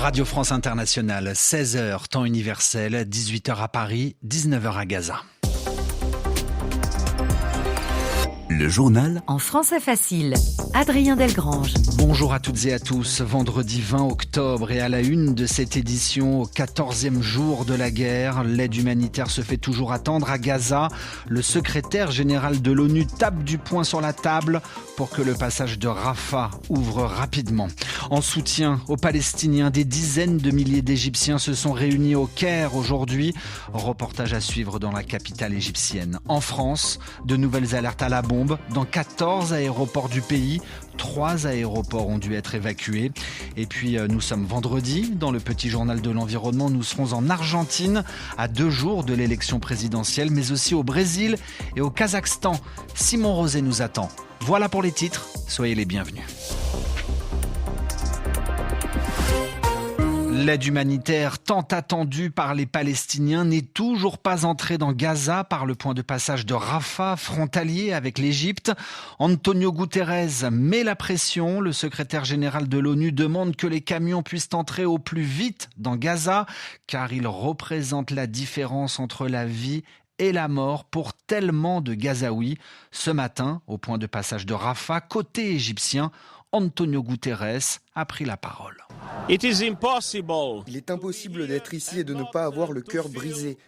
Radio France Internationale, 16h, temps universel, 18h à Paris, 19h à Gaza. Le journal en français facile. Adrien Delgrange. Bonjour à toutes et à tous. Vendredi 20 octobre et à la une de cette édition, au 14e jour de la guerre, l'aide humanitaire se fait toujours attendre à Gaza. Le secrétaire général de l'ONU tape du poing sur la table pour que le passage de Rafah ouvre rapidement. En soutien aux Palestiniens, des dizaines de milliers d'Égyptiens se sont réunis au Caire aujourd'hui. Reportage à suivre dans la capitale égyptienne. En France, de nouvelles alertes à la bombe dans 14 aéroports du pays. 3 aéroports ont dû être évacués. Et puis nous sommes vendredi. Dans le petit journal de l'environnement, nous serons en Argentine à 2 jours de l'élection présidentielle, mais aussi au Brésil et au Kazakhstan. Simon Rosé nous attend. Voilà pour les titres. Soyez les bienvenus. L'aide humanitaire tant attendue par les Palestiniens n'est toujours pas entrée dans Gaza par le point de passage de Rafah, frontalier avec l'Égypte. Antonio Guterres met la pression. Le secrétaire général de l'ONU demande que les camions puissent entrer au plus vite dans Gaza, car ils représentent la différence entre la vie et la mort pour tellement de Gazaouis. Ce matin, au point de passage de Rafah, côté égyptien, Antonio Guterres a pris la parole. Il est impossible d'être ici et de ne pas avoir le cœur brisé.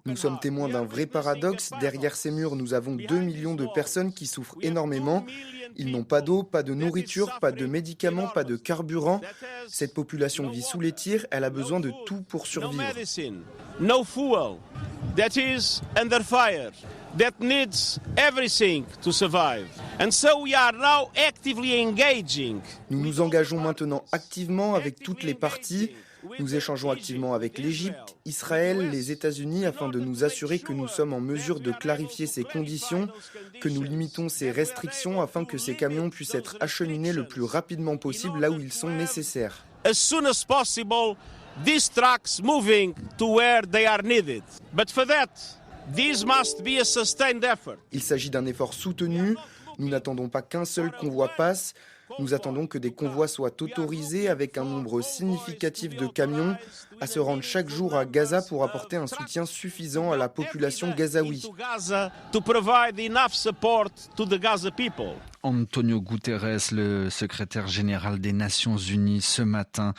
Nous sommes témoins d'un vrai paradoxe. Derrière ces murs, nous avons 2 millions de personnes qui souffrent énormément. Ils n'ont pas d'eau, pas de nourriture, pas de médicaments, pas de carburant. Cette population vit sous les tirs, elle a besoin de tout pour survivre. No fuel, that is under fire, that needs everything to survive. And so we are now actively engaging. Nous nous engageons maintenant activement avec toutes les parties. Nous échangeons activement avec l'Égypte, Israël, les États-Unis afin de nous assurer que nous sommes en mesure de clarifier ces conditions, que nous limitons ces restrictions afin que ces camions puissent être acheminés le plus rapidement possible là où ils sont nécessaires. As soon as possible, these trucks moving to where they are needed. But for that, this must be a sustained effort. Il s'agit d'un effort soutenu. Nous n'attendons pas qu'un seul convoi passe. Nous attendons que des convois soient autorisés avec un nombre significatif de camions à se rendre chaque jour à Gaza pour apporter un soutien suffisant à la population gazaoui. Antonio Guterres, le secrétaire général des Nations Unies, ce matin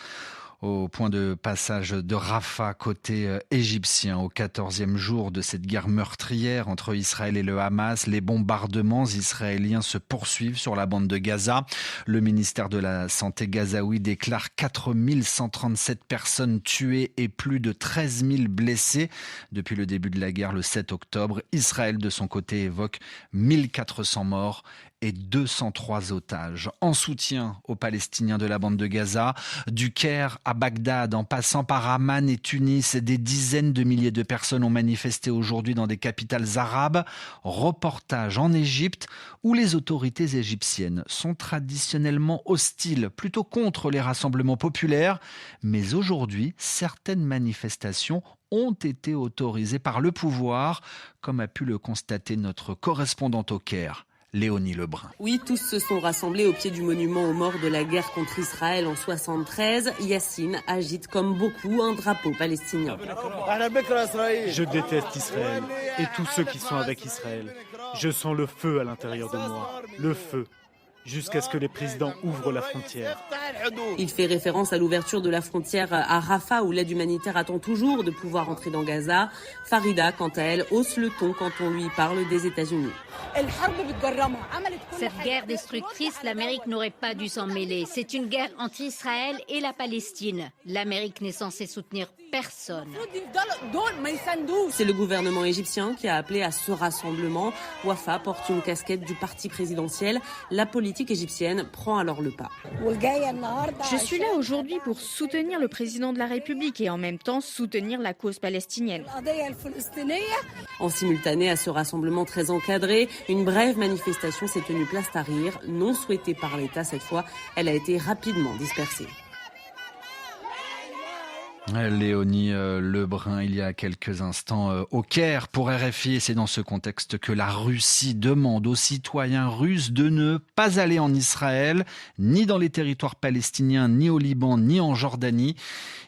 au point de passage de Rafah, côté égyptien, au 14e jour de cette guerre meurtrière entre Israël et le Hamas. Les bombardements israéliens se poursuivent sur la bande de Gaza. Le ministère de la Santé gazaoui déclare 4137 personnes tuées et plus de 13 000 blessés depuis le début de la guerre le 7 octobre. Israël, de son côté, évoque 1400 morts et 203 otages. En soutien aux Palestiniens de la bande de Gaza, du Caire à Bagdad, en passant par Amman et Tunis, des dizaines de milliers de personnes ont manifesté aujourd'hui dans des capitales arabes. Reportage en Égypte, où les autorités égyptiennes sont traditionnellement hostiles, plutôt contre les rassemblements populaires. Mais aujourd'hui, certaines manifestations ont été autorisées par le pouvoir, comme a pu le constater notre correspondante au Caire, Léonie Lebrun. Oui, tous se sont rassemblés au pied du monument aux morts de la guerre contre Israël en 1973. Yassine agite comme beaucoup un drapeau palestinien. Je déteste Israël et tous ceux qui sont avec Israël. Je sens le feu à l'intérieur de moi, le feu, jusqu'à ce que les présidents ouvrent la frontière. Il fait référence à l'ouverture de la frontière à Rafah, où l'aide humanitaire attend toujours de pouvoir entrer dans Gaza. Farida, quant à elle, hausse le ton quand on lui parle des États-Unis. Cette guerre destructrice, l'Amérique n'aurait pas dû s'en mêler. C'est une guerre entre Israël et la Palestine. L'Amérique n'est censée soutenir personne. C'est le gouvernement égyptien qui a appelé à ce rassemblement. Wafa porte une casquette du parti présidentiel. La politique égyptienne prend alors le pas. Je suis là aujourd'hui pour soutenir le président de la République et en même temps soutenir la cause palestinienne. En simultané à ce rassemblement très encadré, une brève manifestation s'est tenue place Tahrir, non souhaitée par l'État cette fois. Elle a été rapidement dispersée. Léonie Lebrun, il y a quelques instants au Caire pour RFI, et c'est dans ce contexte que la Russie demande aux citoyens russes de ne pas aller en Israël, ni dans les territoires palestiniens, ni au Liban, ni en Jordanie.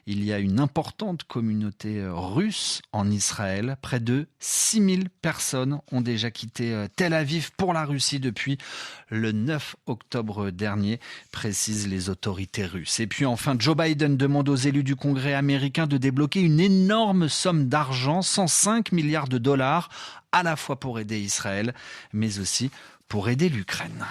Il y a une importante communauté russe en Israël. Près de 6000 personnes ont déjà quitté Tel Aviv pour la Russie depuis le 9 octobre dernier, précisent les autorités russes. Et puis enfin, Joe Biden demande aux élus du Congrès américain de débloquer une énorme somme d'argent, 105 milliards de dollars, à la fois pour aider Israël, mais aussi pour aider l'Ukraine.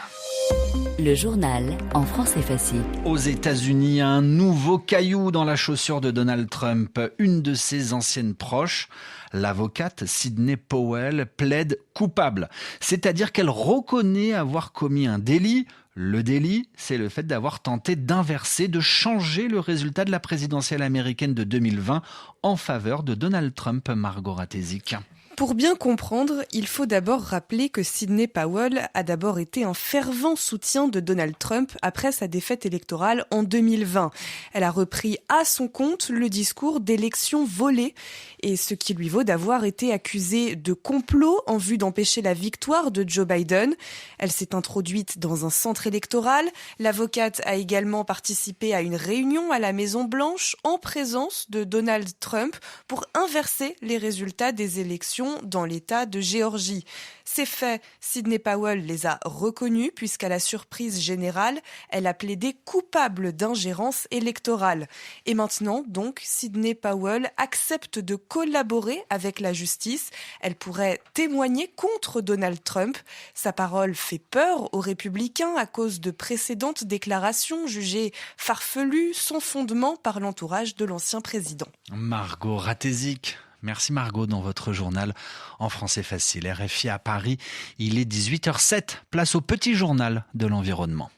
Le journal en français facile. Aux États-Unis, un nouveau caillou dans la chaussure de Donald Trump. Une de ses anciennes proches, l'avocate Sidney Powell, plaide coupable. C'est-à-dire qu'elle reconnaît avoir commis un délit. Le délit, c'est le fait d'avoir tenté d'inverser, de changer le résultat de la présidentielle américaine de 2020 en faveur de Donald Trump. Margot Ratezik. Pour bien comprendre, il faut d'abord rappeler que Sidney Powell a d'abord été un fervent soutien de Donald Trump après sa défaite électorale en 2020. Elle a repris à son compte le discours d'élection volée, et ce qui lui vaut d'avoir été accusée de complot en vue d'empêcher la victoire de Joe Biden. Elle s'est introduite dans un centre électoral. L'avocate a également participé à une réunion à la Maison-Blanche en présence de Donald Trump pour inverser les résultats des élections dans l'État de Géorgie. Ces faits, Sidney Powell les a reconnus puisqu'à la surprise générale, elle a plaidé coupable d'ingérence électorale. Et maintenant, donc, Sidney Powell accepte de collaborer avec la justice. Elle pourrait témoigner contre Donald Trump. Sa parole fait peur aux républicains à cause de précédentes déclarations jugées farfelues, sans fondement par l'entourage de l'ancien président. Margot Ratezik. Merci Margot dans votre journal en français facile. RFI à Paris, il est 18h07, place au petit journal de l'environnement.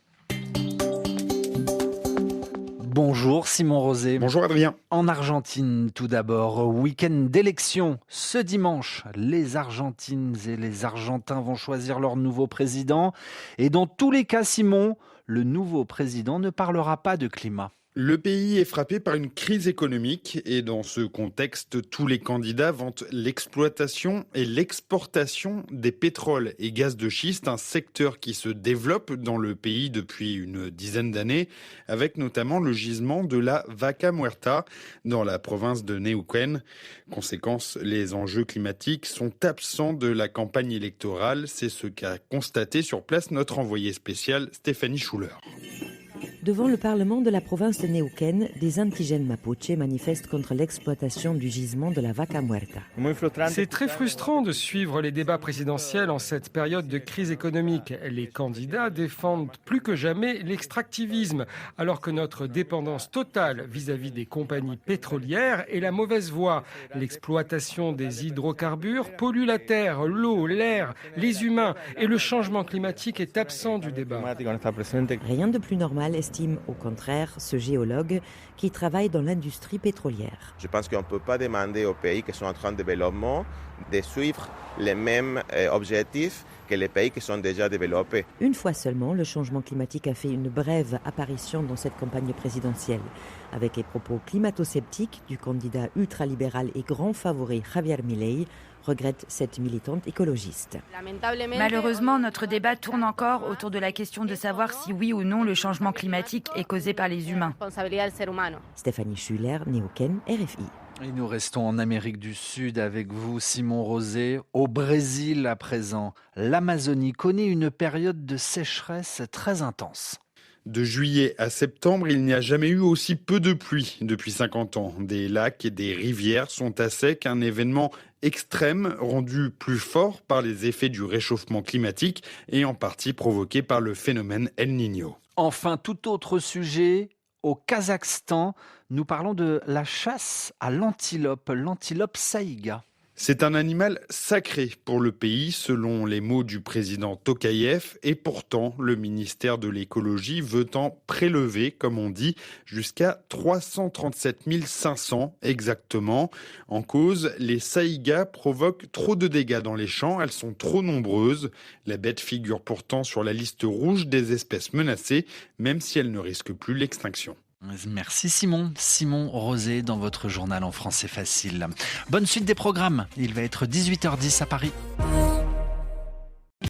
Bonjour Simon Rosé. Bonjour Adrien. En Argentine tout d'abord, week-end d'élection. Ce dimanche, les Argentines et les Argentins vont choisir leur nouveau président. Et dans tous les cas, Simon, le nouveau président ne parlera pas de climat. Le pays est frappé par une crise économique et dans ce contexte, tous les candidats vantent l'exploitation et l'exportation des pétroles et gaz de schiste, un secteur qui se développe dans le pays depuis une dizaine d'années, avec notamment le gisement de la Vaca Muerta dans la province de Neuquén. Conséquence, les enjeux climatiques sont absents de la campagne électorale. C'est ce qu'a constaté sur place notre envoyée spéciale Stéphanie Schuller. Devant le Parlement de la province de Neuquén, des indigènes mapuche manifestent contre l'exploitation du gisement de la Vaca Muerta. C'est très frustrant de suivre les débats présidentiels en cette période de crise économique. Les candidats défendent plus que jamais l'extractivisme, alors que notre dépendance totale vis-à-vis des compagnies pétrolières est la mauvaise voie. L'exploitation des hydrocarbures pollue la terre, l'eau, l'air, les humains, et le changement climatique est absent du débat. Rien de plus normal, estime au contraire ce géologue qui travaille dans l'industrie pétrolière. Je pense qu'on ne peut pas demander aux pays qui sont en train de développement de suivre les mêmes objectifs que les pays qui sont déjà développés. Une fois seulement, le changement climatique a fait une brève apparition dans cette campagne présidentielle, avec les propos climato-sceptiques du candidat ultralibéral et grand favori Javier Milei, regrette cette militante écologiste. Malheureusement, notre débat tourne encore autour de la question de savoir si oui ou non le changement climatique est causé par les humains. Stéphanie Schuller, Neuquén, RFI. Et nous restons en Amérique du Sud avec vous, Simon Rosé. Au Brésil, à présent, l'Amazonie connaît une période de sécheresse très intense. De juillet à septembre, il n'y a jamais eu aussi peu de pluie depuis 50 ans. Des lacs et des rivières sont à sec, un événement extrême rendu plus fort par les effets du réchauffement climatique et en partie provoqué par le phénomène El Niño. Enfin, tout autre sujet. Au Kazakhstan, nous parlons de la chasse à l'antilope saïga. C'est un animal sacré pour le pays, selon les mots du président Tokayev, et pourtant le ministère de l'écologie veut en prélever, comme on dit, jusqu'à 337 500 exactement. En cause, les saïgas provoquent trop de dégâts dans les champs, elles sont trop nombreuses. La bête figure pourtant sur la liste rouge des espèces menacées, même si elle ne risque plus l'extinction. Merci Simon. Simon Rosé dans votre journal en français facile. Bonne suite des programmes. Il va être 18h10 à Paris.